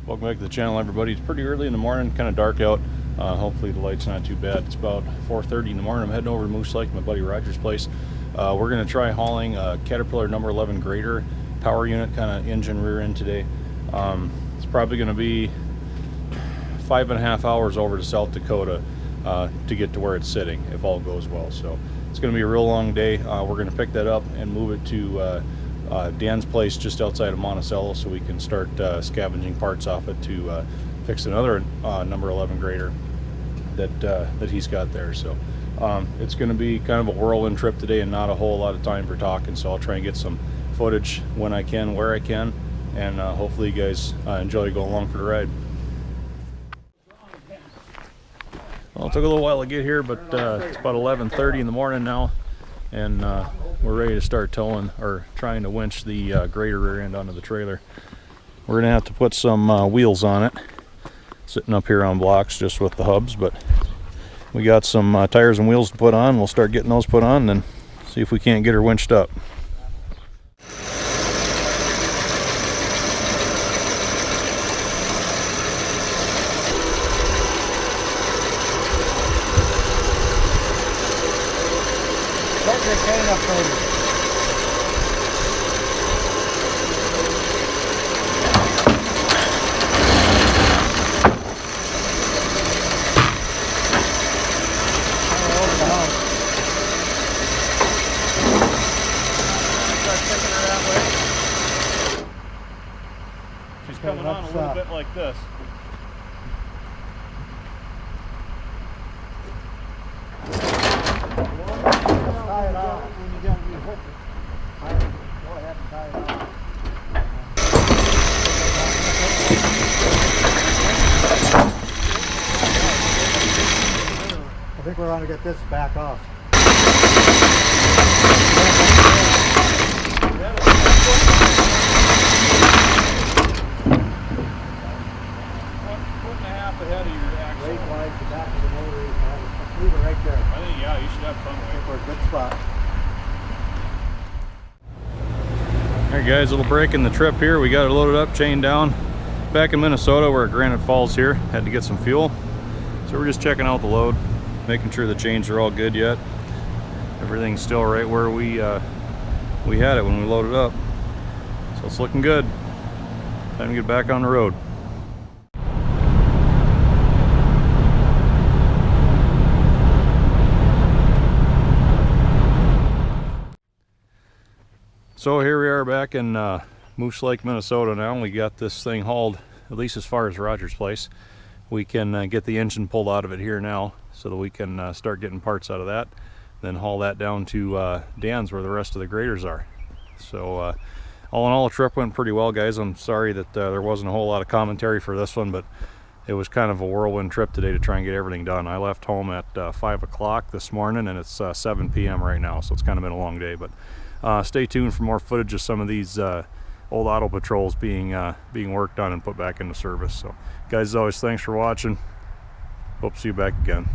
Welcome back to the channel, everybody. It's pretty early in the morning, kind of dark out. Hopefully the light's not too bad. It's about 4:30 in the morning. I'm heading over to Moose Lake, my buddy Roger's place. We're going to try hauling a Caterpillar No.11 Grader power unit, kind of engine rear end today. It's probably going to be 5.5 hours over to South Dakota to get to where it's sitting, if all goes well. So it's going to be a real long day. We're going to pick that up and move it to Dan's place just outside of Monticello, so we can start scavenging parts off it to fix another number 11 grader that he's got there. So it's going to be kind of a whirlwind trip today and not a whole lot of time for talking, so I'll try and get some footage when I can, where I can, and hopefully you guys enjoy going along for the ride. Well, it took a little while to get here, but it's about 11:30 in the morning now, and we're ready to start towing, or trying to winch the grader rear end onto the trailer. We're gonna have to put some wheels on it, sitting up here on blocks just with the hubs, but we got some tires and wheels to put on. We'll start getting those put on and then see if we can't get her winched up. She's coming on a little bit like this. Tie it off when you get your hook. Go ahead and tie it off. I think we're going to get this back off. Ahead of your axle. Weight wise, the back of the motor is a lever right there. I think, yeah, you should have fun with it. We're a good spot. Alright guys, little break in the trip here. We got it loaded up, chained down. Back in Minnesota, we're at Granite Falls here. Had to get some fuel. So we're just checking out the load, making sure the chains are all good yet. Everything's still right where we had it when we loaded up. So it's looking good. Time to get back on the road. So here we are back in Moose Lake, Minnesota now. We got this thing hauled, at least as far as Roger's place. We can get the engine pulled out of it here now so that we can start getting parts out of that. Then haul that down to Dan's where the rest of the graders are. So all in all, the trip went pretty well, guys. I'm sorry that there wasn't a whole lot of commentary for this one, but it was kind of a whirlwind trip today to try and get everything done. I left home at 5 o'clock this morning, and it's 7 p.m. right now, so it's kind of been a long day. But stay tuned for more footage of some of these old auto patrols being worked on and put back into service. So guys, as always, thanks for watching. Hope to see you back again.